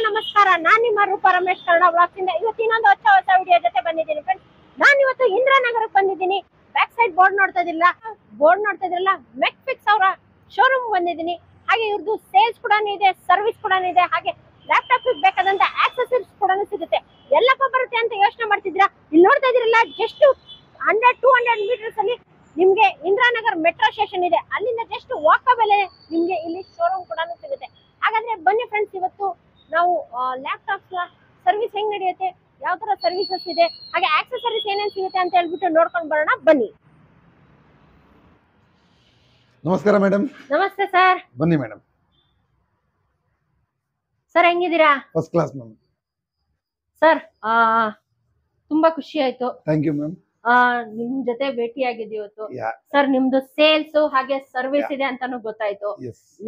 ನಮಸ್ಕಾರ. ನಾನು ನಿಮ್ಮ ರೂಪ ರಮೇಶ್ ಕನ್ನಡ ವ್ಲಾಗ್ಸ್ ಇಂದ ಇವತ್ತು ಇನ್ನೊಂದು ಹೊಸ ವಿಡಿಯೋ ಜೊತೆ ಬಂದಿದ್ದೀನಿ ಫ್ರೆಂಡ್ಸ್. ನಾನು ಇವತ್ತು ಇಂದಿರಾನಗರಕ್ಕೆ ಬಂದಿದ್ದೀನಿ. ಬ್ಯಾಕ್ ಸೈಡ್ ಬೋರ್ಡ್ ನೋಡ್ತಾ ಇದ್ರಲ್ಲ ಮೆಕ್ ಫಿಕ್ಸ್ ಅವರ ಶೋರೂಮ್ ಬಂದಿದ್ದೀನಿ. ಹಾಗೆ ಇವ್ರದ್ದು ಸೇಲ್ಸ್ ಕೂಡ ಇದೆ, ಸರ್ವಿಸ್ ಕೂಡ ಇದೆ. ಹಾಗೆ ಲ್ಯಾಪ್ಟಾಪ್ ಬೇಕಾದಂತ ಆಕ್ಸೆಸರೀಸ್ ಕೂಡ ಸಿಗುತ್ತೆ. ಎಲ್ಲಪ್ಪ ಬರುತ್ತೆ ಅಂತ ಯೋಚನೆ ಮಾಡ್ತಿದ್ದೀರಾ? ಇಲ್ಲಿ ನೋಡ್ತಾ ಇದ್ರಲ್ಲ ಜಸ್ಟ್ 100-200 ಮೀಟರ್ಸ್ ಅಲ್ಲಿ ನಿಮ್ಗೆ ಇಂದಿರಾನಗರ್ ಮೆಟ್ರೋ ಸ್ಟೇಷನ್ ಇದೆ. ಅಲ್ಲಿಂದ ಜಸ್ಟ್ ವಾಕಬಲ್ ನಿಮ್ಗೆ ಇಲ್ಲಿ ಶೋರೂಮ್ ಕೂಡ ಸಿಗುತ್ತೆ. ಹಾಗಾದ್ರೆ ಬನ್ನಿ ಫ್ರೆಂಡ್ಸ್, ಇವತ್ತು ನಾವು ಲ್ಯಾಪ್ಟಾಪ್ಸ್ ಸರ್ವಿಸ್ ಹೆಂಗ್ ನಡೆಯುತ್ತೆ, ಯಾವ ತರ ಸರ್ವಿಸಸ್ ಇದೆ, ಹಾಗೆ ಆಕ್ಸೆಸರೀಸ್ ಏನೇನ್ ಸಿಗುತ್ತೆ ಅಂತ ಹೇಳ್ಬಿಟ್ಟು ನೋಡ್ಕೊಂಡು ಬರೋಣ ಬನ್ನಿ. ನಮಸ್ಕಾರ ಮೇಡಮ್. ನಮಸ್ತೆ ಸರ್. ಬನ್ನಿ ಮೇಡಮ್. ಸರ್ ಹೆಂಗಿದ್ದೀರಾ? First class ma'am. ಸರ್ ತುಂಬಾ ಖುಷಿ ಆಯ್ತು. Thank you ma'am. ನಿಮ್ ಜೊತೆ ಭೇಟಿ ಆಗಿದ್ದು ಇವತ್ತು. ಸರ್ ನಿಮ್ದು ಸೇಲ್ಸ್ ಹಾಗೆ ಸರ್ವಿಸ್ ಇದೆ ಅಂತಾನು ಗೊತ್ತಾಯ್ತು.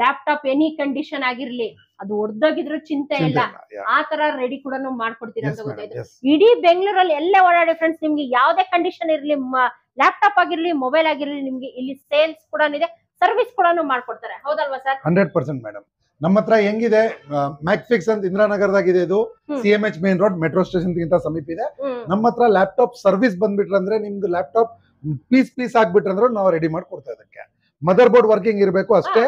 ಲ್ಯಾಪ್ಟಾಪ್ ಎನಿ ಕಂಡೀಷನ್ ಆಗಿರ್ಲಿ, ಅದು ಒಡ್ದೋಗಿದ್ರು ಚಿಂತೆ ಇಲ್ಲ, ಆ ತರ ರೆಡಿ ಕೂಡ ಮಾಡ್ಕೊಡ್ತೀರಾ ಅಂತ ಗೊತ್ತಾಯ್ತು. ಇಡೀ ಬೆಂಗಳೂರಲ್ಲಿ ಎಲ್ಲೇ ಓಡಾಡಿ ಫ್ರೆಂಡ್ಸ್, ನಿಮ್ಗೆ ಯಾವ್ದೇ ಕಂಡೀಷನ್ ಇರ್ಲಿ, ಲ್ಯಾಪ್ಟಾಪ್ ಆಗಿರ್ಲಿ, ಮೊಬೈಲ್ ಆಗಿರ್ಲಿ, ನಿಮ್ಗೆ ಇಲ್ಲಿ ಸೇಲ್ಸ್ ಕೂಡ ಇದೆ, ಸರ್ವಿಸ್ ಕೂಡ ಮಾಡ್ಕೊಡ್ತಾರೆ. ಹೌದಲ್ವಾ ಸರ್? 100% ಮೇಡಮ್. ನಮ್ಮ ಹತ್ರ ಹೆಂಗಿದೆ, ಮ್ಯಾಕ್ ಫಿಕ್ಸ್ ಅಂತ ಇಂದಿರಾನಗರದಾಗಿದೆ. ಇದು CMH main road metro station ಗಿಂತ ಸಮೀಪ ಇದೆ. ನಮ್ಮ ಹತ್ರ ಲ್ಯಾಪ್ಟಾಪ್ ಸರ್ವಿಸ್ ಬಂದ್ಬಿಟ್ರಂದ್ರೆ, ನಿಮ್ದು ಲ್ಯಾಪ್ಟಾಪ್ ಪೀಸ್ ಆಗ್ಬಿಟ್ರಂದ್ರೆ ನಾವು ರೆಡಿ ಮಾಡ್ಕೊಡ್ತಾ ಇದಕ್ಕೆ. ಮದರ್ ಬೋರ್ಡ್ ವರ್ಕಿಂಗ್ ಇರಬೇಕು ಅಷ್ಟೇ.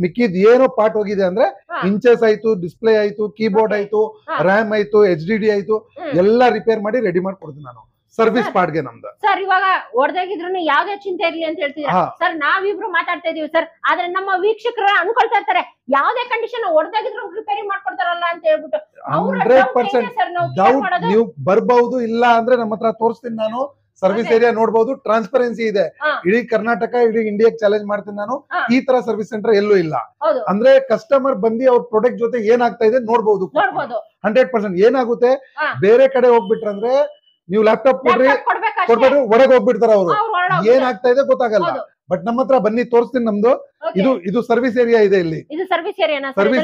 ಮಿಕ್ಕಿದ್ ಏನೋ ಪಾರ್ಟ್ ಹೋಗಿದೆ ಅಂದ್ರೆ ಇಂಚಸ್ ಆಯ್ತು, ಡಿಸ್ಪ್ಲೇ ಆಯ್ತು, ಕೀಬೋರ್ಡ್ ಆಯ್ತು, ರ್ಯಾಮ್ ಆಯ್ತು, HDD ಆಯ್ತು, ಎಲ್ಲ ರಿಪೇರ್ ಮಾಡಿ ರೆಡಿ ಮಾಡ್ಕೊಡ್ತೀನಿ ನಾನು. ಸರ್ವಿಸ್ ಪಾರ್ಟ್ಗೆ ನಮ್ದು. ಸರ್ ಇವಾಗ ಹೊಡೆದಾಗಿದ್ರು ಯಾವ್ದೇ ಚಿಂತೆ ಇರ್ಲಿ ಅಂತ ಹೇಳ್ತೀರಾ ಸರ್. ನಾವಿಬ್ರು ಮಾತಾಡ್ತಾ ಇದೀವಿ ಸರ್, ಆದ್ರೆ ನಮ್ಮ ವೀಕ್ಷಕರು ಅನ್ಕೊಳ್ತಾ ಇರ್ತಾರೆ ಯಾವ್ದೇ ಕಂಡೀಷನ್ ಹೊಡೆದಾಗಿದ್ರು ರಿಪೇರಿ ಮಾಡ್ಕೊಡ್ತಾರಲ್ಲ ಅಂತ ಹೇಳ್ಬಿಟ್ಟು. 100% ಡೌಟ್ ನೀವು ಬರ್ಬಹುದು. ಇಲ್ಲ ಅಂದ್ರೆ ನಮ್ಮ ಹತ್ರ ತೋರಿಸ್ತೀನಿ ನಾನು. ಸರ್ವಿಸ್ ಏರಿಯಾ ನೋಡಬಹುದು, ಟ್ರಾನ್ಸ್ಪರೆನ್ಸಿ ಇದೆ. ಇಡೀ ಕರ್ನಾಟಕ, ಇಡೀ ಇಂಡಿಯಾಕ್ಕೆ ಚಾಲೆಂಜ್ ಮಾಡ್ತೀನಿ ನಾನು. ಈ ತರ ಸರ್ವಿಸ್ ಸೆಂಟರ್ ಎಲ್ಲೂ ಇಲ್ಲ. ಅಂದ್ರೆ ಕಸ್ಟಮರ್ ಬಂದು ಅವ್ರ ಪ್ರಾಡಕ್ಟ್ ಜೊತೆ ಏನಾಗ್ತಾ ಇದೆ ನೋಡ್ಬಹುದು. 100% ಏನಾಗುತ್ತೆ, ಬೇರೆ ಕಡೆ ಹೋಗ್ಬಿಟ್ರಂದ್ರೆ ನೀವು ಲ್ಯಾಪ್ಟಾಪ್ ಕೊಡ್ಬಿಟ್ಟು ಒಳಗೆ ಹೋಗ್ಬಿಡ್ತಾರ ಅವರು, ಏನಾಗ್ತಾ ಇದೆ ಗೊತ್ತಾಗಲ್ಲ. ಬಟ್ ನಮ್ಮ ಹತ್ರ ಬನ್ನಿ ತೋರಿಸ್ತೀನಿ ನಮ್ದು. ಇದು ಸರ್ವಿಸ್ ಏರಿಯಾ ಇದೆ. ಇಲ್ಲಿ ಸರ್ವಿಸ್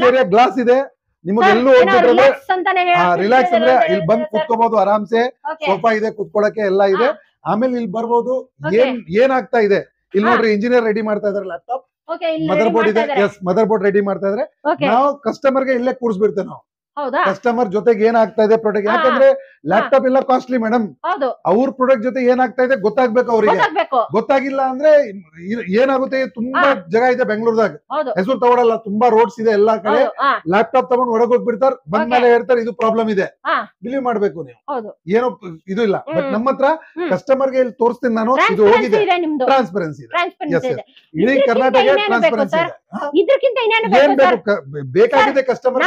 ಏರಿಯಾ ಗ್ಲಾಸ್ ಇದೆ. ನಿಮಗೆ ಎಲ್ಲೂ ಹೋಗ್ಬಿಟ್ರೆ ರಿಲ್ಯಾಕ್ಸ್ ಅಂದ್ರೆ ಇಲ್ಲಿ ಬಂದ್ ಕುತ್ಕೋಬಹುದು ಆರಾಮ್ಸೆ. ಸೋಫಾ ಇದೆ, ಕುತ್ಕೊಳಕ್ಕೆ ಎಲ್ಲ ಇದೆ. ಆಮೇಲೆ ಇಲ್ಲಿ ಬರ್ಬೋದು. ಏನಾಗ್ತಾ ಇದೆ ಇಲ್ಲಿ ನೋಡ್ರಿ, ಇಂಜಿನಿಯರ್ ರೆಡಿ ಮಾಡ್ತಾ ಇದಾರೆ ಲ್ಯಾಪ್ಟಾಪ್. ಮದರ್ ಬೋರ್ಡ್ ಇದೆ. ಎಸ್, ಮದರ್ ಬೋರ್ಡ್ ರೆಡಿ ಮಾಡ್ತಾ ಇದಾರೆ. ನಾವು ಕಸ್ಟಮರ್ ಗೆ ಇಲ್ಲೇ ಕೂರಿಸ್ಬಿಡ್ತೇವೆ ನಾವು. ಕಸ್ಟಮರ್ ಜೊತೆಗೆ ಏನಾಗ್ತಾ ಇದೆ ಪ್ರಾಡಕ್ಟ್, ಯಾಕಂದ್ರೆ ಲ್ಯಾಪ್ಟಾಪ್ ಎಲ್ಲ ಕಾಸ್ಟ್ಲಿ ಮೇಡಮ್. ಅವ್ರ ಪ್ರಾಡಕ್ಟ್ ಜೊತೆ ಏನಾಗ್ತಾ ಇದೆ ಗೊತ್ತಾಗ್ಬೇಕು ಅವ್ರಿಗೆ. ಗೊತ್ತಾಗಿಲ್ಲ ಅಂದ್ರೆ ಏನಾಗುತ್ತೆ, ತುಂಬಾ ಜಾಗ ಇದೆ ಬೆಂಗಳೂರದಾಗ, ಹೆಸರು ತಗೊಳಲ್ಲ, ತುಂಬಾ ರೋಡ್ಸ್ ಇದೆ ಎಲ್ಲಾ ಕಡೆ. ಲ್ಯಾಪ್ಟಾಪ್ ತಗೊಂಡ್ ಹೊರಗೆ ಹೋಗ್ಬಿಡ್ತಾರೆ, ಬಂದ್ಮೇಲೆ ಹೇಳ್ತಾರೆ ಇದು ಪ್ರಾಬ್ಲಮ್ ಇದೆ. ಬಿಲೀವ್ ಮಾಡ್ಬೇಕು ನೀವು, ಏನೋ ಇದು ಇಲ್ಲ. ಬಟ್ ನಮ್ಮ ಹತ್ರ ಕಸ್ಟಮರ್ ಗೆ ಇಲ್ಲಿ ತೋರಿಸ್ತೀನಿ ನಾನು. ಇದು ಹೋಗಿದೆ, ಟ್ರಾನ್ಸ್ಪರೆನ್ಸಿ ಇದೆ. ಇಡೀ ಕರ್ನಾಟಕ ಟ್ರಾನ್ಸ್ಪರೆನ್ಸಿ ಇದೆ. ಏನ್ ಬೇಕು ಬೇಕಾಗಿದೆ ಕಸ್ಟಮರ್.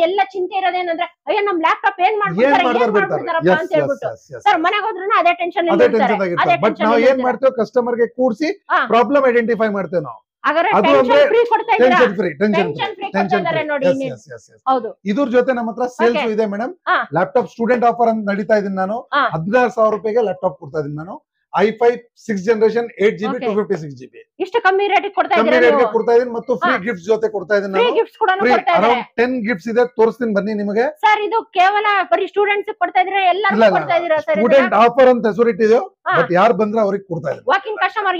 ಎಲ್ಲ ಚಿಂತೆ ಇರೋದೇನಂದ್ರೆ ಅಯ್ಯೋ ನಮ್ ಲ್ಯಾಪ್ಟಾಪ್ ಏನ್ ಮಾಡ್ತಾರೆ ಅಂತ ಹೇಳ್ಬಿಟ್ಟು ಸರ್ ಮನೆಗೆ ಹೋದ್ರೂ ಅದೇ ಟೆನ್ಷನ್. ಬಟ್ ನಾವು ಏನ್ ಮಾಡ್ತೇವೆ, ಕಸ್ಟಮರ್ ಗೆ ಕೂರಿಸಿ ಪ್ರಾಬ್ಲಮ್ ಐಡೆಂಟಿಫೈ ಮಾಡ್ತೇವೆ ನಾವು. ಇದ್ರ ಜೊತೆ ನಮ್ಮ ಹತ್ರ ಸೇಲ್ಸ್ ಇದೆ ಮೇಡಮ್. ಲ್ಯಾಪ್ಟಾಪ್ ಸ್ಟೂಡೆಂಟ್ ಆಫರ್ ಅಂತ ನಡೀತಾ ಇದೀನಿ ನಾನು. 16,000 ರೂಪಾಯಿಗೆ ಲ್ಯಾಪ್ಟಾಪ್ ಕೊಡ್ತಾ ಇದೀನಿ ನಾನು. i5 6th generation 8GB 256GB ಇಷ್ಟು ಕಮ್ಮಿ ರೇಟ್ ಕೊಡ್ತಾ ಇದೀನಿ. ಮತ್ತು ಫ್ರೀ ಗಿಫ್ಟ್ಸ್ ಜೊತೆ ಕೊಡ್ತಾ ಇದೀನಿ ನಾನು. ಅರೌಂಡ್ 10 ಗಿಫ್ಟ್ಸ್ ಇದೆ, ತೋರಿಸ್ತೀನಿ ಬನ್ನಿ ನಿಮಗೆ. ಸರ್ ಇದು ಕೇವಲ ಬರೀ ಸ್ಟೂಡೆಂಟ್ಸ್ ಕೊಡ್ತಾ ಇದ್ರೆ ಎಲ್ಲರಿಗೂ ಕೊಡ್ತಾ ಇದೀರಾ ಸರ್? ಸ್ಟೂಡೆಂಟ್ ಆಫರ್ ಅಂತ ಹೆಸರು ಇಟ್ಟಿದೆ. ಬಟ್ ಯಾರು ಬಂದ್ರೆ ಅವ್ರಿಗೆ ಕೊಡ್ತಾ ಇದೀನಿ. ವಾಕಿಂಗ್ ಕಸ್ಟಮರ್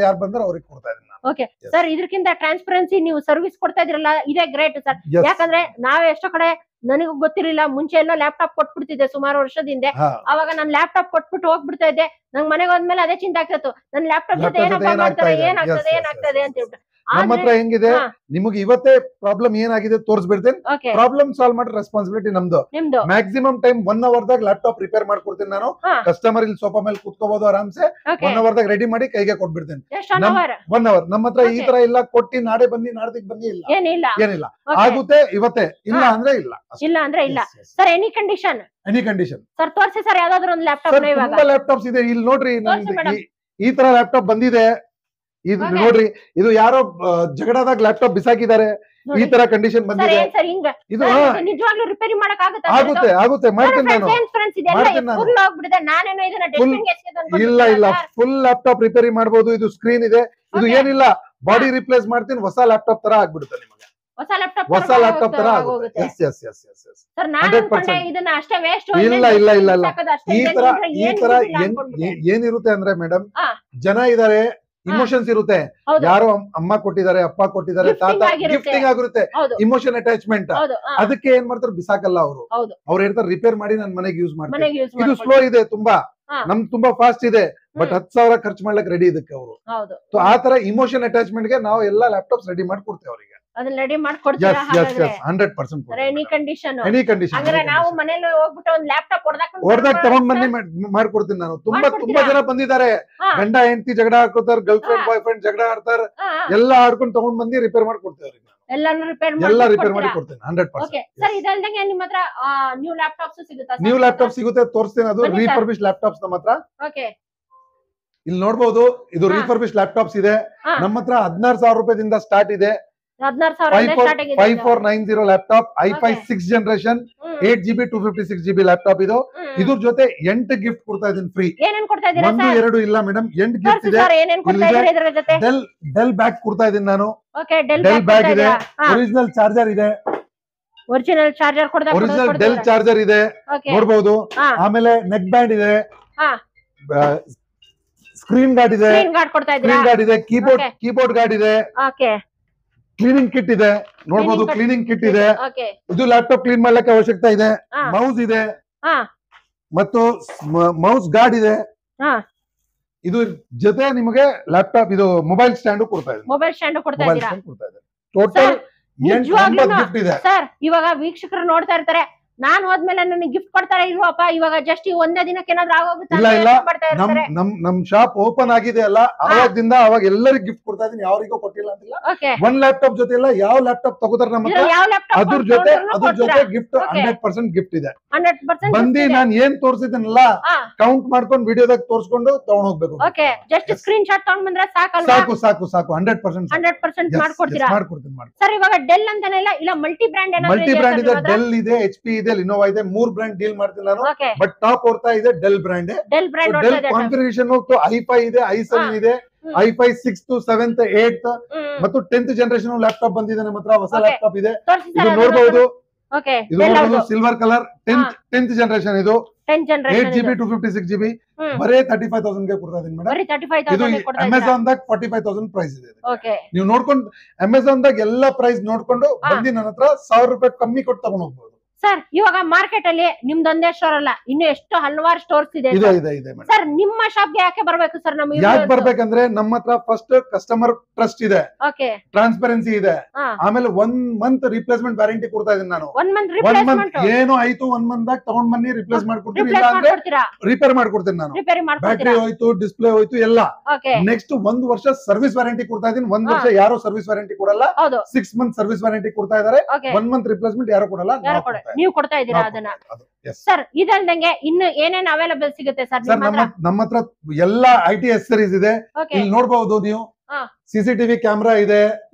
ಯಾರು ಬಂದ್ರೆ ಅವ್ರಿಗೆ ಕೊಡ್ತಾ ಇದೀನಿ. ಓಕೆ ಸರ್, ಇದಕ್ಕಿಂತ ಟ್ರಾನ್ಸ್ಪರೆನ್ಸಿ ನೀವು ಸರ್ವಿಸ್ ಕೊಡ್ತಾ ಇದ್ರಲ್ಲ, ಇದೇ ಗ್ರೇಟ್ ಸರ್. ಯಾಕಂದ್ರೆ ನಾವ್ ಎಷ್ಟೋ ಕಡೆ ನನಗೂ ಗೊತ್ತಿರಲಿಲ್ಲ, ಮುಂಚೆ ಎಲ್ಲ ಲ್ಯಾಪ್ಟಾಪ್ ಕೊಟ್ಬಿಡ್ತಿದ್ದೆ ಸುಮಾರು ವರ್ಷದಿಂದ. ಅವಾಗ ನಾನು ಲ್ಯಾಪ್ಟಾಪ್ ಕೊಟ್ಬಿಟ್ಟು ಹೋಗ್ಬಿಡ್ತಾ ಇದ್ದೆ. ನಂಗೆ ಮನೆಗೆ ಹೋದ್ಮೇಲೆ ಅದೇ ಚಿಂತೆ ಆಗ್ತಿತ್ತು, ನನ್ನ ಲ್ಯಾಪ್ಟಾಪ್ ಜೊತೆ ಏನಪ್ಪಾ ಮಾಡ್ತಾರೆ, ಏನಾಗ್ತದೆ ಅಂತ ಹೇಳ್ಬಿಟ್ಟು. ನಮ್ಮ ಹತ್ರ ಹೆಂಗಿದೆ, ನಿಮಗೆ ಇವತ್ತೇ ಪ್ರಾಬ್ಲಮ್ ಏನಾಗಿದೆ ತೋರಿಸ್ಬಿಡ್ತೇನೆ. ಪ್ರಾಬ್ಲಮ್ ಸಾಲ್ವ್ ಮಾಡೋ ರೆಸ್ಪಾನ್ಸಿಬಿಲಿಟಿ ನಮ್ದು. ಮ್ಯಾಕ್ಸಿಮಮ್ ಟೈಮ್ 1 hour ದಾಗ ಲ್ಯಾಪ್ಟಾಪ್ ರಿಪೇರ್ ಮಾಡ್ಕೊಡ್ತೀನಿ ನಾನು. ಕಸ್ಟಮರ್ ಇಲ್ಲಿ ಸೋಫಾ ಮೇಲೆ ಕುತ್ಕೋಬಹುದು ಆರಾಮ್ಸೆ. 1 hour ದಾಗ ರೆಡಿ ಮಾಡಿ ಕೈಗೆ ಕೊಟ್ಬಿಡ್ತೇನೆ. 1 hour. ನಮ್ಮ ಹತ್ರ ಈ ತರ ಇಲ್ಲ ಕೊಟ್ಟಿ ನಾಳೆ ಬನ್ನಿ ನಾಡ್ದಿಗ್ ಬನ್ನಿ ಇಲ್ಲ, ಏನಿಲ್ಲ. ಆಗುತ್ತೆ ಇವತ್ತೇ, ಇಲ್ಲ ಅಂದ್ರೆ ಇಲ್ಲ. ಸರ್ ಎನಿ ಕಂಡೀಷನ್ ಸರ್ ತೋರಿಸಿ ಸರ್, ಯಾವ್ದಾದ್ರು ಒಂದು ಲ್ಯಾಪ್ಟಾಪ್. ಲ್ಯಾಪ್ಟಾಪ್ಸ್ ಇದೆ ಇಲ್ಲಿ ನೋಡ್ರಿ. ಈ ತರ ಲ್ಯಾಪ್ಟಾಪ್ ಬಂದಿದೆ. ಇದು ನೋಡ್ರಿ, ಇದು ಯಾರೋ ಜಗಡಾದಾಗ ಲ್ಯಾಪ್ಟಾಪ್ ಬಿಸಾಕಿದ್ದಾರೆ. ಈ ತರ ಕಂಡೀಷನ್ ಬಂದಿದೆ. ಇದು ರಿಪೇರಿ ಆಗುತ್ತೆ ಮಾಡ್ತೀನಿ ನಾನು. ಇಲ್ಲ ಫುಲ್ ಲ್ಯಾಪ್ಟಾಪ್ ರಿಪೇರಿ ಮಾಡಬಹುದು. ಇದು ಸ್ಕ್ರೀನ್ ಇದೆ, ಇದು ಏನಿಲ್ಲ, ಬಾಡಿ ರಿಪ್ಲೇಸ್ ಮಾಡ್ತೀನಿ. ಹೊಸ ಲ್ಯಾಪ್ಟಾಪ್ ತರ ಆಗ್ಬಿಡುತ್ತೆ ನಿಮಗೆ. ಹೊಸ ಲ್ಯಾಪ್ಟಾಪ್ ತರ ಆಗುತ್ತೆ. ಇಲ್ಲ. ಈ ತರ ಏನಿರುತ್ತೆ ಅಂದ್ರೆ ಮೇಡಮ್, ಜನ ಇದಾರೆ ಇಮೋಷನ್ಸ್ ಇರುತ್ತೆ. ಯಾರೋ ಅಮ್ಮ ಕೊಟ್ಟಿದ್ದಾರೆ, ಅಪ್ಪ ಕೊಟ್ಟಿದ್ದಾರೆ, ತಾತ, ಗಿಫ್ಟಿಂಗ್ ಆಗಿರುತ್ತೆ, ಇಮೋಷನ್ ಅಟ್ಯಾಚ್ಮೆಂಟ್. ಅದಕ್ಕೆ ಏನ್ ಮಾಡ್ತಾರೆ, ಬಿಸಾಕಲ್ಲ ಅವರು. ಅವ್ರು ಹೇಳ್ತಾರೆ ರಿಪೇರ್ ಮಾಡಿ ನನ್ ಮನೆಗೆ ಯೂಸ್ ಮಾಡ್ತಾರೆ. ಇದು ಸ್ಲೋ ಇದೆ ತುಂಬಾ, ನಮ್ ತುಂಬಾ ಫಾಸ್ಟ್ ಇದೆ, ಬಟ್ 10,000 ಖರ್ಚು ಮಾಡ್ಲಿಕ್ಕೆ ರೆಡಿ ಇದಕ್ಕೆ ಅವರು. ಆ ತರ ಇಮೋಷನ್ ಅಟ್ಯಾಚ್ಮೆಂಟ್ ಗೆ ನಾವು ಎಲ್ಲಾ ಲ್ಯಾಪ್ಟಾಪ್ಸ್ ರೆಡಿ ಮಾಡ್ಕೊಡ್ತೇವೆ ಅವರಿಗೆ. ಅದನ್ನ ರೆಡಿ ಮಾಡ್ಕೊಡ್ತೀರಾ? 100% ಎನಿ ಕಂಡೀಷನ್ ಅಂದ್ರೆ ನಾವು ಮನೇಲಿ ಹೋಗ್ಬಿಟ್ಟು ಒಂದು ಲ್ಯಾಪ್ಟಾಪ್ ಹೊರದಾಗ ತಗೊಂಡ್ ಬನ್ನಿ ಮಾಡ್ಕೊಡ್ತೀನಿ ನಾನು. ತುಂಬಾ ಜನ ಬಂದಿದ್ದಾರೆ, ಗಂಡ ಹೆಂಡತಿ ಜಗಳ ಹಾಕೋತಾರ, ಗರ್ಲ್ ಫ್ರೆಂಡ್ ಬಾಯ್ ಫ್ರೆಂಡ್ ಜಗಳ ಆಡ್ತಾರ, ಎಲ್ಲ ಆಡ್ಕೊಂಡು ತಗೊಂಡ್ ಬಂದು ರಿಪೇರ್ ಮಾಡ್ಕೊಡ್ತೇವೆ ಅವ್ರಿಗೆ. ಎಲ್ಲ ರಿಪೇರ್ ಮಾಡಿ ಕೊಡ್ತೇನೆ 100%. ಸರ್ ಇದಲ್ದಂಗೆ ನಿಮ್ಮ ಹತ್ರ ನ್ಯೂ ಲ್ಯಾಪ್ಟಾಪ್ಸ್ ಸಿಗುತ್ತಾ? ನ್ಯೂ ಲ್ಯಾಪ್ಟಾಪ್ ಸಿಗುತ್ತೆ, ತೋರಿಸ್ತೇನೆ. ಅದು ರೀಫರ್ಬಿಶ್ ಲ್ಯಾಪ್ಟಾಪ್ಸ್ ನಮ್ಮ ಹತ್ರ. ಇಲ್ಲಿ ನೋಡ್ಬೋದು, ಇದು ರೀಫರ್ಬಿಶ್ ಲ್ಯಾಪ್ಟಾಪ್ಸ್ ಇದೆ ನಮ್ಮ ಹತ್ರ. 16,000 ರೂಪಾಯಿದಿಂದ ಸ್ಟಾರ್ಟ್ ಇದೆ. 5490 laptop, i5 6th generation, 8GB 256GB laptop. ಇದು ಇದ್ರ ಜೊತೆ 8 ಗಿಫ್ಟ್ ಕೊಡ್ತಾ ಇದೀನಿ ಫ್ರೀ. ಒಂದು ಎರಡು ಇಲ್ಲ ಮೇಡಮ್, 8 ಗಿಫ್ಟ್ ಇದೆ. ಡೆಲ್ ಬ್ಯಾಗ್ ಕೊಡ್ತಾ ಇದೀನಿ ನಾನು. ಡೆಲ್ ಬ್ಯಾಗ್ ಇದೆ, ಒರಿಜಿನಲ್ ಚಾರ್ಜರ್ ಇದೆ, ಒರಿಜಿನಲ್ ಡೆಲ್ ಚಾರ್ಜರ್ ಇದೆ ನೋಡ್ಬೋದು. ಆಮೇಲೆ ನೆಕ್ ಬ್ಯಾಂಡ್ ಇದೆ, ಸ್ಕ್ರೀನ್ ಗಾರ್ಡ್ ಇದೆ, ಕೀಬೋರ್ಡ್ ಗಾರ್ಡ್ ಇದೆ, ಕ್ಲೀನಿಂಗ್ ಕಿಟ್ ಇದೆ ನೋಡ್ಬೋದು, ಕ್ಲೀನಿಂಗ್ ಕಿಟ್ ಇದೆ. ಇದು ಲ್ಯಾಪ್ಟಾಪ್ ಕ್ಲೀನ್ ಮಾಡ್ಲಿಕ್ಕೆ ಅವಶ್ಯಕತೆ ಇದೆ. ಮೌಸ್ ಇದೆ ಮತ್ತು ಮೌಸ್ ಗಾರ್ಡ್ ಇದೆ. ಇದು ಜೊತೆ ನಿಮಗೆ ಲ್ಯಾಪ್ಟಾಪ್, ಇದು ಮೊಬೈಲ್ ಸ್ಟ್ಯಾಂಡ್ ಕೊಡ್ತಾ ಇದೆ. ಮೊಬೈಲ್ ಸ್ಟ್ಯಾಂಡ್ ಕೊಡ್ತಾ ಇದೆ. ಟೋಟಲ್ 8 ಗಿಫ್ಟ್ ಇದೆ. ಸರ್ ಇವಾಗ ವೀಕ್ಷಕರು ನೋಡ್ತಾ ಇರ್ತಾರೆ, ನಾನ್ ಹೋದ್ಮೇಲೆ ನನಗೆ ಗಿಫ್ಟ್ ಕೊಡ್ತಾರ ಇಲ್ವಪ್ಪ, ಇವಾಗ ಜಸ್ಟ್ ಈ ಒಂದೇ ದಿನಕ್ಕೆ ಏನಾದ್ರು ಆಗೋಗುತ್ತೆ? ನಮ್ ಶಾಪ್ ಓಪನ್ ಆಗಿದೆ ಅಲ್ಲ, ಅವಾಗದಿಂದ ಅವಾಗ ಎಲ್ಲರಿಗೂ ಗಿಫ್ಟ್ ಕೊಡ್ತಾ ಇದೀನಿ, ಯಾರಿಗೂ ಕೊಟ್ಟಿಲ್ಲ ಅಂತಿಲ್ಲ. ಒಂದ್ ಲ್ಯಾಪ್ಟಾಪ್ ಜೊತೆ ಇಲ್ಲ, ಯಾವ ಲ್ಯಾಪ್ಟಾಪ್ ತಗೋತಾರ ನಮ್ಮ ಅದ್ರ ಜೊತೆ ಗಿಫ್ಟ್ 100% ಗಿಫ್ಟ್ ಇದೆ. ಬಂದಿ ನಾನ್ ಏನ್ ತೋರಿಸಿದನಲ್ಲ ಕೌಂಟ್ ಮಾಡ್ಕೊಂಡು ವಿಡಿಯೋದಾಗ ತೋರಿಸ್ಕೊಂಡು ತಗೊಂಡ್ ಹೋಗ್ಬೇಕು. ಜಸ್ಟ್ ಸ್ಕ್ರೀನ್ ಶಾಟ್ ತಗೊಂಡ್ ಬಂದ್ರೆ ಸಾಕು ಸಾಕು ಸಾಕು 100% ಮಾಡ್ಕೊಡ್ತೀನಿ. ಸರ್ ಇವಾಗ ಡೆಲ್ ಅಂತಾನೆಲ್ಲ ಇಲ್ಲ, ಮಲ್ಟಿ ಬ್ರ್ಯಾಂಡ್ ಇದೆ, ಡೆಲ್ ಇದೆ, HP ಇದೆ, ಲಿನೋವಾ ಇದೆ, 3 ಬ್ರ್ಯಾಂಡ್ ಡೀಲ್ ಮಾಡ್ತೀನಿ ನಾನು. ಬಟ್ ಟಾಪ್ ಓಡ್ತಾ ಇದೆ del brand. Del configuration i5 ಇದೆ, i7 ಇದೆ, i5 6th 7th 8th ಮತ್ತು 10th ಜನರೇಷನ್ ಲ್ಯಾಪ್ಟಾಪ್ ಬಂದಿದೆ ನಮ್ಮ ಹತ್ರ. ಹೊಸ ಲ್ಯಾಪ್ಟಾಪ್ ಇದೆ, ಇದು ನೋಡಬಹುದು. ಇದು ನೋಡಬಹುದು, ಸಿಲ್ವರ್ ಕಲರ್ 10th ಜನರೇಷನ್. ಇದು 8GB 256GB, ಬರೇ 35,000 ಗೆ ಕೊಡ್ತಾ ಇದೀನಿ ಮೇಡಮ್. ಇದು ಅಮೆಜಾನ್ ದಾಗ 45,000 ಪ್ರೈಸ್ ಇದೆ. ನೀವು ನೋಡ್ಕೊಂಡು ಅಮೆಜಾನ್ ದಾಗ ಎಲ್ಲಾ ಪ್ರೈಸ್ ನೋಡ್ಕೊಂಡು ಬಂದಿ ನನ್ನ ಹತ್ರ 1,000 ರೂಪಾಯಿ ಕಮ್ಮಿ ಕೊಟ್ಟು ತಗೊಂಡ್ ಹೋಗ್ಬೋದು. ಸರ್ ಇವಾಗ ಮಾರ್ಕೆಟ್ ಅಲ್ಲಿ ನಿಮ್ದೊಂದೇ ಸ್ಟೋರ್ ಅಲ್ಲ, ಇನ್ನು ಎಷ್ಟು ಹಲವಾರು ಸ್ಟೋರ್ಸ್ ಇದೆ. ಸರ್ ನಿಮ್ಮ ಶಾಪ್ ಗೆ ಯಾಕೆ ಬರ್ಬೇಕು ಸರ್? ನಮ್ಗೆ ಯಾಕೆ ಬರ್ಬೇಕಂದ್ರೆ ನಮ್ಮ ಹತ್ರ ಫಸ್ಟ್ ಕಸ್ಟಮರ್ ಟ್ರಸ್ಟ್ ಇದೆ, ಟ್ರಾನ್ಸ್ಪರೆನ್ಸಿ ಇದೆ, ಆಮೇಲೆ 1 ಮಂತ್ ರಿಪ್ಲೇಸ್ಮೆಂಟ್ ವ್ಯಾರಂಟಿ ಕೊಡ್ತಾ ಇದೀನಿ ನಾನು. 1 ಮಂತ್ ಏನೋ ಆಯ್ತು 1 ಮಂತ್ ದಾಗ ತಗೊಂಡ್ ಬನ್ನಿ ರಿಪ್ಲೇಸ್ ಮಾಡ್ಕೊಡ್ತೀನಿ, ಇಲ್ಲ ಅಂದ್ರೆ ರಿಪೇರ್ ಮಾಡ್ಕೊಡ್ತೀನಿ ನಾನು. ಬ್ಯಾಟ್ರಿ ಹೋಯ್ತು, ಡಿಸ್ಪ್ಲೇ ಹೋಯ್ತು ಎಲ್ಲ. ನೆಕ್ಸ್ಟ್ 1 ವರ್ಷ ಸರ್ವಿಸ್ ವ್ಯಾರಂಟಿ ಕೊಡ್ತಾ ಇದೀನಿ. 1 ವರ್ಷ ಯಾರು ಸರ್ವಿಸ್ ವ್ಯಾರಂಟಿ ಕೊಡಲ್ಲ, 6 ಮಂತ್ ಸರ್ವಿಸ್ ವ್ಯಾರಂಟಿ ಕೊಡ್ತಾ ಇದಾರೆ. 1 ಮಂತ್ ರಿಪ್ಲೇಸ್ಮೆಂಟ್ ಯಾರು ಕೊಡಲ್ಲ, ನೀವು ಕೊಡ್ತಾ ಇದೀರಾ ಅದನ್ನ. ಸರ್ ಇದಲ್ದಂಗೆ ಇನ್ನು ಏನೇನ್ ಅವೈಲೇಬಲ್ ಸಿಗುತ್ತೆ ಸರ್ ನಮ್ಮ ಹತ್ರ? ಎಲ್ಲಾ IT ಎಕ್ಸೆಸರೀಸ್ ಇದೆ. ಇಲ್ಲಿ ನೋಡಬಹುದು ನೀವು, CCTV ಕ್ಯಾಮೆರಾ ಇದೆ,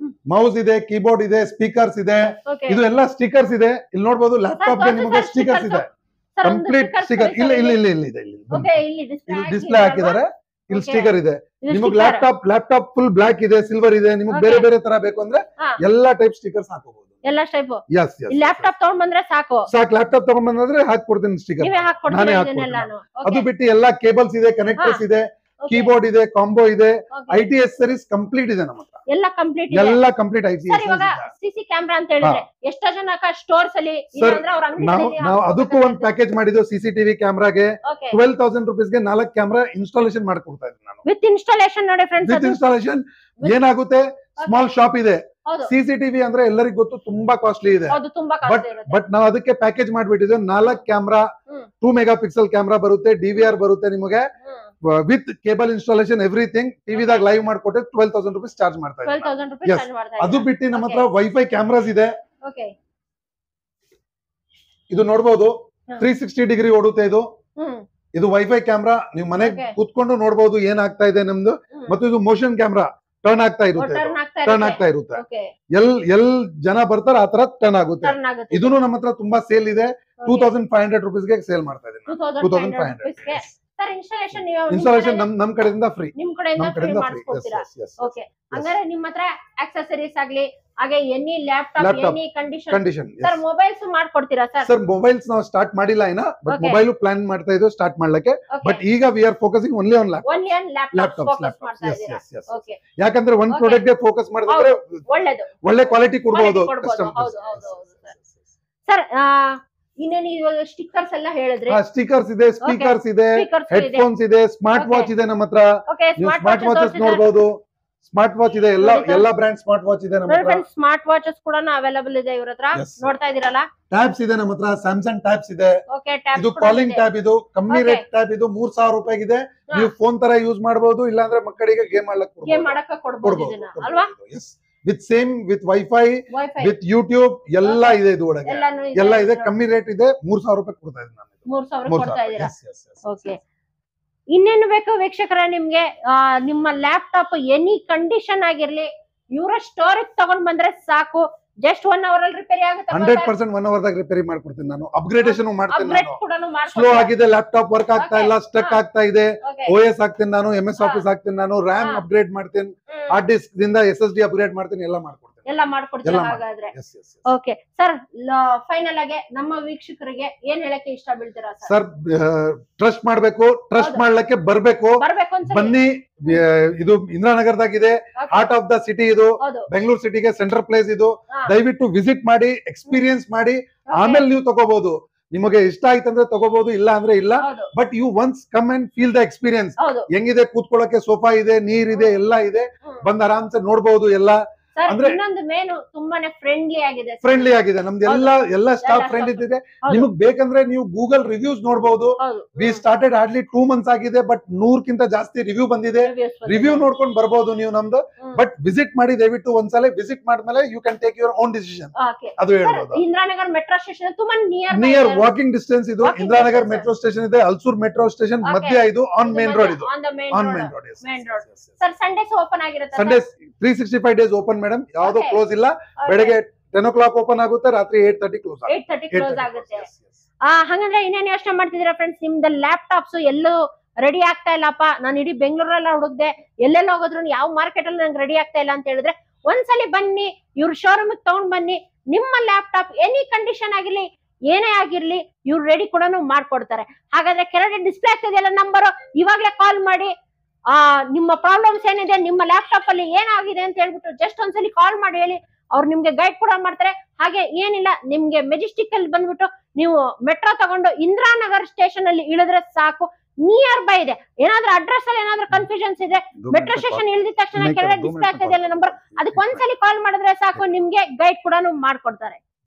ಮೌಸ್ ಇದೆ, ಕೀಬೋರ್ಡ್ ಇದೆ, ಸ್ಪೀಕರ್ಸ್ ಇದೆ. ಇದು ಎಲ್ಲ ಸ್ಟಿಕರ್ಸ್ ಇದೆ. ಇಲ್ಲಿ ನೋಡಬಹುದು, ಲ್ಯಾಪ್ಟಾಪ್ ಗೆ ನಿಮಗೆ ಸ್ಟಿಕರ್ಸ್ ಇದೆ, ಕಂಪ್ಲೀಟ್ ಸ್ಟಿಕರ್. ಇಲ್ಲ ಇಲ್ಲ ಇಲ್ಲ ಇಲ್ಲ ಇದೆ, ಇಲ್ಲಿ ಡಿಸ್ಪ್ಲೇ ಹಾಕಿದ್ದಾರೆ, ಇಲ್ಲಿ ಸ್ಟಿಕರ್ ಇದೆ. ನಿಮಗೆ ಲ್ಯಾಪ್ಟಾಪ್ ಫುಲ್ ಬ್ಲಾಕ್ ಇದೆ, ಸಿಲ್ವರ್ ಇದೆ, ನಿಮಗೆ ಬೇರೆ ಬೇರೆ ತರ ಬೇಕು ಅಂದ್ರೆ ಎಲ್ಲಾ ಟೈಪ್ ಸ್ಟಿಕರ್ಸ್ ಹಾಕಬಹುದು. ಎಲ್ಲ ಟೈಪ್ ಲ್ಯಾಪ್ಟಾಪ್ ತಗೊಂಡ್ ಬಂದ್ರೆ ಸಾಕು. ಲ್ಯಾಪ್ಟಾಪ್ ತಗೊಂಡ್ ಬಂದ್ರೆ ಹಾಕೊಡ್ತೀನಿ ಸ್ಟಿಕರ್, ನಾನೇ ಹಾಕೊಡ್ತೀನಿ. ಅದು ಬಿಟ್ಟು ಎಲ್ಲಾ ಕೇಬಲ್ಸ್ ಇದೆ, ಕನೆಕ್ಟರ್ಸ್ ಇದೆ, ಕೀಬೋರ್ಡ್ ಇದೆ, ಕಾಂಬೋ ಇದೆ, IT ಎಕ್ಸೆಸರೀಸ್ ಕಂಪ್ಲೀಟ್ ಇದೆ ನಮ್ಮ ಹತ್ರ. ಎಲ್ಲ ಕಂಪ್ಲೀಟ್ IT ಸಿಸಿ ಕ್ಯಾಮೆರಾ ಅಂತ ಹೇಳಿದ್ರೆ ಎಷ್ಟೋ ಜನ ಸ್ಟೋರ್ಸ್ ಅಲ್ಲಿ ನಾವು ಅದಕ್ಕೂ ಒಂದು ಪ್ಯಾಕೇಜ್ ಮಾಡಿದ್ವಿ. CCTV ಕ್ಯಾಮೆರಾಗೆ 12,000 ರೂಪೀಸ್ಗೆ 4 ಕ್ಯಾಮೆರಾ ಇನ್ಸ್ಟಾಲೇಷನ್ ಮಾಡ್ಕೊಡ್ತಾ ಇದ್ದೀನಿ ನಾನು. ವಿತ್ ಇನ್ಸ್ಟಾಲೇಷನ್ ನೋಡಿ ಫ್ರೆಂಡ್ಸ್, ವಿತ್ ಇನ್ಸ್ಟಾಲೇಷನ್ ಏನಾಗುತ್ತೆ, ಸ್ಮಾಲ್ ಶಾಪ್ ಇದೆ. CCTV ಅಂದ್ರೆ ಎಲ್ಲರಿಗೂ ಗೊತ್ತು ತುಂಬಾ ಕಾಸ್ಟ್ಲಿ ಇದೆ, ಬಟ್ ನಾವು ಅದಕ್ಕೆ ಪ್ಯಾಕೇಜ್ ಮಾಡ್ಬಿಟ್ಟಿದ್ವಿ. 4 ಕ್ಯಾಮೆರಾ, 2 ಮೆಗಾ ಪಿಕ್ಸೆಲ್ ಕ್ಯಾಮೆರಾ ಬರುತ್ತೆ, DVR ಬರುತ್ತೆ ನಿಮಗೆ, ವಿತ್ ಕೇಬಲ್ ಇನ್ಸ್ಟಾಲೇಷನ್ ಎವ್ರಿಥಿಂಗ್. ಟಿವಿದಾಗ ಲೈವ್ ಮಾಡ್ಕೊಟ್ಟೆ 12,000 ರೂಪೀಸ್ ಚಾರ್ಜ್ ಮಾಡ್ತಾ ಇದ್ದೀವಿ. ಅದು ಬಿಟ್ಟು ನಮ್ಮ ಹತ್ರ ವೈಫೈ ಕ್ಯಾಮ್ರಾಸ್ ಇದೆ. ಇದು ನೋಡಬಹುದು, 360 ಡಿಗ್ರಿ ಓಡುತ್ತೆ ಇದು. ಇದು ವೈಫೈ ಕ್ಯಾಮ್ರಾ, ನೀವು ಮನೆಗೆ ಕೂತ್ಕೊಂಡು ನೋಡಬಹುದು ಏನಾಗ್ತಾ ಇದೆ ನಮ್ದು. ಮತ್ತು ಇದು ಮೋಷನ್ ಕ್ಯಾಮ್ರಾ, ಟರ್ನ್ ಆಗ್ತಾ ಇರುತ್ತೆ. ಎಲ್ ಜನ ಬರ್ತಾರೆ ಆ ತರ ಟರ್ನ್ ಆಗುತ್ತೆ. ಇದನ್ನು ನಮ್ಮ ಹತ್ರ ತುಂಬಾ ಸೇಲ್ ಇದೆ. 2,500 ರೂಪೀಸ್ಗೆ ಸೇಲ್ ಮಾಡ್ತಾ ಇದ್ದೀನಿ. 2,500 ಸರ್ ಇನ್ಸ್ಟಾಲೇಷನ್ ಇನ್ಸ್ಟಾಲೇಷನ್ ನಮ್ ಕಡೆಯಿಂದ ಫ್ರೀ, ನಿಮ್ ಕಡೆಯಿಂದ ನಮ್ ಫ್ರೀ ಕಡೆಯಿಂದ ಫ್ರೀ. ಮಾಡಿಸ್ಕೊಡ್ತೀರಾ? ಓಕೆ, ಹಂಗಾರೆ ನಿಮ್ಮ ಹತ್ರ ಆಕ್ಸೆಸರೀಸ್ ಆಗ್ಲಿ, ಹಾಗೆ any laptop, any condition sir mobiles ಮಾಡ್ಕೊಡ್ತೀರಾ ಸರ್? ಸರ್ ಮೊಬೈಲ್ಸ್ ನಾವು ಸ್ಟಾರ್ಟ್ ಮಾಡಿಲ್ಲ ಇನ್ನ, ಬಟ್ ಮೊಬೈಲ್ ಪ್ಲಾನ್ ಮಾಡ್ತಾ ಇದ್ವಿ ಸ್ಟಾರ್ಟ್ ಮಾಡ್ಲಿಕ್ಕೆ. ಬಟ್ ಈಗ we are focusing only on laptops. Okay, ಯಾಕಂದ್ರೆ ಒಂದ್ ಪ್ರಾಡಕ್ಟ್ ಗೆ ಫೋಕಸ್ ಮಾಡಿದ್ರೆ ಒಳ್ಳೆ ಕ್ವಾಲಿಟಿ ಕೊಡಬಹುದು ಸರ್. ಇನ್ನೇನು ಇವಾಗ ಸ್ಟಿಕ್ಕರ್ಸ್ ಎಲ್ಲ ಹೇಳಿದ್ರೆ, ಸ್ಟಿಕರ್ಸ್ ಇದೆ, ಸ್ಪೀಕರ್ಸ್ ಇದೆ, ಹೆಡ್ಫೋನ್ಸ್ ಇದೆ, ಸ್ಮಾರ್ಟ್ ವಾಚ್ ಇದೆ ನಮ್ಮ ಹತ್ರ. ಸ್ಮಾರ್ಟ್ ವಾಚಸ್ ನೋಡಬಹುದು, ಸ್ಮಾರ್ಟ್ ವಾಚ್ ಇದೆ, ಎಲ್ಲಾ ಬ್ರ್ಯಾಂಡ್ ಸ್ಮಾರ್ಟ್ ವಾಚ್ ಇದೆ ನಮ್ಮ ಹತ್ರ. ಸ್ಮಾರ್ಟ್ ವಾಚಸ್ ಕೂಡ ಅವೈಲೇಬಲ್ ಇದೆ ಇವ್ರ ಹತ್ರ, ನೋಡ್ತಾ ಇದೀರಲ್ಲ. ಟ್ಯಾಬ್ಸ್ ಇದೆ ನಮ್ಮ ಹತ್ರ, ಸ್ಯಾಮ್ಸಂಗ್ ಟ್ಯಾಬ್ಸ್ ಇದೆ. ಇದು ಕಾಲಿಂಗ್ ಟ್ಯಾಬ್, ಇದು ಕಮ್ಮಿ ರೇಟ್ ಟ್ಯಾಬ್, ಇದು 3000 ರೂಪಾಯಿಗಿದೆ. ನೀವು ಫೋನ್ ತರ ಯೂಸ್ ಮಾಡಬಹುದು, ಇಲ್ಲಾಂದ್ರೆ ಮಕ್ಕಳಿಗೆ ಗೇಮ್ ಮಾಡಕ್ಕೆ ಕೊಡಬಹುದು ಅಲ್ವಾ? With same with wifi, with YouTube ಎಲ್ಲ ಇದೆ. ಇದು ಒಳಗೆ ಎಲ್ಲ ಇದೆ, ಕಮ್ಮಿ ರೇಟ್ ಇದೆ. 3000 ರೂಪಾಯಿ ಕೊಡ್ತಾ ಇದ್ದೀನಿ ನಾನು. 3000 ಕೊಡ್ತಾ ಇದೀರಾ? ಓಕೆ, ಇನ್ನೇನು ಬೇಕು ವೀಕ್ಷಕರ ನಿಮ್ಗೆ? ನಿಮ್ಮ ಲ್ಯಾಪ್ಟಾಪ್ ಎನಿ ಕಂಡೀಷನ್ ಆಗಿರ್ಲಿ, ಇವರ ಸ್ಟೋರ್ ತಗೊಂಡ್ ಬಂದ್ರೆ ಸಾಕು. ಜಸ್ಟ್ 1 ಅವರ್ ಅಲ್ಲಿ ರಿಪೇರಿ ಆಗುತ್ತೆ. 100% 1 ಅವರ್ ದಾಗ ರಿಪೇರಿ ಮಾಡ್ಕೊಡ್ತೀನಿ ನಾನು. ಅಪ್ಗ್ರೇಡೇಷನ್ ಮಾಡ್ತೀನಿ ನಾನು. ಸ್ಲೋ ಆಗಿದೆ ಲ್ಯಾಪ್ಟಾಪ್, ವರ್ಕ್ ಆಗ್ತಾ ಇಲ್ಲ, ಸ್ಟಕ್ ಆಗ್ತಾ ಇದೆ, OS ಹಾಕ್ತೀನಿ ನಾನು, MS ಆಫೀಸ್ ಹಾಕ್ತೀನಿ ನಾನು, RAM ಅಪ್ಗ್ರೇಡ್ ಮಾಡ್ತೀನಿ, ಹಾರ್ಡ್ ಡಿಸ್ಕ್ ದಿಂದ SSD ಅಪ್ಗ್ರೇಡ್ ಮಾಡ್ತೀನಿ, ಎಲ್ಲ ಮಾಡ್ಕೊಡ್ತೀರಾ ಹಾಗಾದ್ರೆ? ಓಕೆ ಸರ್, ಫೈನಲ್ ಆಗಿ ನಮ್ಮ ವೀಕ್ಷಕರಿಗೆ ಏನ್ ಹೇಳಕ್ಕೆ ಇಷ್ಟ ಬೀಳ್ತೀರಾ ಸರ್? ಟ್ರಸ್ಟ್ ಮಾಡ್ಬೇಕು, ಟ್ರಸ್ಟ್ ಮಾಡ್ಲಿಕ್ಕೆ ಬರ್ಬೇಕು. ಬನ್ನಿ, ಇದು ಇಂದಿರಾನಗರದಾಗಿದೆ, ಹಾರ್ಟ್ ಆಫ್ ದ ಸಿಟಿ. ಇದು ಬೆಂಗಳೂರು ಸಿಟಿಗೆ ಸೆಂಟ್ರಲ್ ಪ್ಲೇಸ್. ಇದು ದಯವಿಟ್ಟು ವಿಸಿಟ್ ಮಾಡಿ, ಎಕ್ಸ್ಪೀರಿಯನ್ಸ್ ಮಾಡಿ, ಆಮೇಲೆ ನೀವು ತಗೋಬಹುದು. ನಿಮಗೆ ಇಷ್ಟ ಆಯ್ತಂದ್ರೆ ತಗೋಬಹುದು, ಇಲ್ಲ ಅಂದ್ರೆ ಇಲ್ಲ. But you once come and feel the experience. ಹೆಂಗಿದೆ, ಕೂತ್ಕೊಳ್ಳಕ್ಕೆ ಸೋಫಾ ಇದೆ, ನೀರ್ ಇದೆ, ಎಲ್ಲ ಇದೆ. ಬಂದ್ ಆರಾಮ್ಸೆ ನೋಡ್ಬಹುದು ಎಲ್ಲ. ಅಂದ್ರೆ ಇನ್ನೊಂದು ಮೇನ್ ತುಂಬಾನೇ ಫ್ರೆಂಡ್ಲಿ ಆಗಿದೆ ನಮ್ದು. ಎಲ್ಲ ಸ್ಟಾಫ್ ಫ್ರೆಂಡ್ ಇದೆ. ನಿಮಗ್ ಬೇಕಂದ್ರೆ ನೀವು ಗೂಗಲ್ ರಿವ್ಯೂಸ್ ನೋಡಬಹುದು. ವಿ ಸ್ಟಾರ್ಟೆಡ್ ಹಾರ್ಡ್ಲಿ 2 months ಆಗಿದೆ, ಬಟ್ 100ಕ್ಕಿಂತ ಜಾಸ್ತಿ ರಿವ್ಯೂ ಬಂದಿದೆ. ರಿವ್ಯೂ ನೋಡ್ಕೊಂಡು ಬರ್ಬಹುದು ನೀವು ನಮ್ದು. ಬಟ್ ವಿಸಿಟ್ ಮಾಡಿ, ದಯವಿಟ್ಟು ಒಂದ್ಸಲ ವಿಸಿಟ್ ಮಾಡಿದ್ಮೇಲೆ you can take your own decision. ಅದು ಹೇಳ್ಬೋದು. ಇಂದಿರಾನಗರ್ ಮೆಟ್ರೋ ಸ್ಟೇಷನ್ ತುಂಬಾ ನಿಯರ್ ವಾಕಿಂಗ್ ಡಿಸ್ಟೆನ್ಸ್. ಇದು ಇಂದಿರಾನಗರ್ ಮೆಟ್ರೋ ಸ್ಟೇಷನ್ ಇದೆ, ಅಲ್ಸೂರ್ ಮೆಟ್ರೋ ಸ್ಟೇಷನ್ ಮಧ್ಯ. ಇದು ಆನ್ ಮೇನ್ ರೋಡ್. ಇದು on main road. Sir Sundays open ಆಗಿರುತ್ತೆ? ಸಂಡೇಸ್ 365 ಡೇಸ್ ಓಪನ್ ಮೇಡಮ್, ಯಾವ್ದು ಕ್ಲೋಸ್ ಇಲ್ಲ. ಬೆಳಗ್ಗೆ 10 o'clock ಓಪನ್ ಆಗುತ್ತೆ, ರಾತ್ರಿ 8:30 ಕ್ಲೋಸ್ ಆಗುತ್ತೆ. ಹಾಗಂದ್ರೆ ಇನ್ನೇನು ಯೋಚನೆ ಮಾಡ್ತಿದ್ದೀರಾ ಫ್ರೆಂಡ್ಸ್? ನಿಮ್ದು ಲ್ಯಾಪ್ಟಾಪ್ಸ್ ಎಲ್ಲೂ ರೆಡಿ ಆಗ್ತಾ ಇಲ್ಲಪ್ಪ, ನಾನು ಇಡೀ ಬೆಂಗಳೂರೆಲ್ಲ ಹುಡುಕ್ದೆ, ಎಲ್ಲೆಲ್ಲ ಹೋಗೋದ್ರು ಯಾವ ಮಾರ್ಕೆಟ್ ಅಲ್ಲಿ ನಂಗೆ ರೆಡಿ ಆಗ್ತಾ ಇಲ್ಲ ಅಂತ ಹೇಳಿದ್ರೆ, ಒಂದ್ಸಲಿ ಬನ್ನಿ, ಇವ್ರ ಶೋರೂಮ್ ತಗೊಂಡ್ ಬನ್ನಿ. ನಿಮ್ಮ ಲ್ಯಾಪ್ಟಾಪ್ ಎನಿ ಕಂಡೀಷನ್ ಆಗಿರ್ಲಿ, ಏನೇ ಆಗಿರ್ಲಿ, ಇವ್ರು ರೆಡಿ ಕೂಡ ಮಾಡ್ಕೊಡ್ತಾರೆ. ಹಾಗಾದ್ರೆ ಕೆಳಗಡೆ ಡಿಸ್ಪ್ಲೇ ಆಗ್ತಿದೆಯಲ್ಲ ನಂಬರ್, ಇವಾಗ್ಲೇ ಕಾಲ್ ಮಾಡಿ ನಿಮ್ಮ ಪ್ರಾಬ್ಲಮ್ಸ್ ಏನಿದೆ, ನಿಮ್ಮ ಲ್ಯಾಪ್ಟಾಪ್ ಅಲ್ಲಿ ಏನಾಗಿದೆ ಅಂತ ಹೇಳ್ಬಿಟ್ಟು ಜಸ್ಟ್ ಒಂದ್ಸಲಿ ಕಾಲ್ ಮಾಡಿ ಹೇಳಿ, ಅವ್ರು ನಿಮ್ಗೆ ಗೈಡ್ ಕೂಡ ಮಾಡ್ತಾರೆ. ಹಾಗೆ ಏನಿಲ್ಲ, ನಿಮ್ಗೆ ಮೆಜೆಸ್ಟಿಕ್ ಅಲ್ಲಿ ಬಂದ್ಬಿಟ್ಟು ನೀವು ಮೆಟ್ರೋ ತಗೊಂಡು ಇಂದಿರಾನಗರ್ ಸ್ಟೇಷನ್ ಅಲ್ಲಿ ಇಳಿದ್ರೆ ಸಾಕು, ನಿಯರ್ ಬೈ ಇದೆ. ಏನಾದ್ರೂ ಅಡ್ರೆಸ್ ಅಲ್ಲಿ ಏನಾದ್ರೂ ಕನ್ಫ್ಯೂಷನ್ಸ್ ಇದೆ, ಮೆಟ್ರೋ ಸ್ಟೇಷನ್ ಇಳಿದ ತಕ್ಷಣ ಕೆಳಗಡೆ ಡಿಸ್ಪ್ಲೇ ಆಗ್ತಿದೆಯಲ್ಲ ನಂಬರ್, ಅದಕ್ಕೆ ಒಂದ್ಸಲಿ ಕಾಲ್ ಮಾಡಿದ್ರೆ ಸಾಕು, ನಿಮ್ಗೆ ಗೈಡ್ ಕೂಡ ಮಾಡ್ಕೊಡ್ತಾರೆ.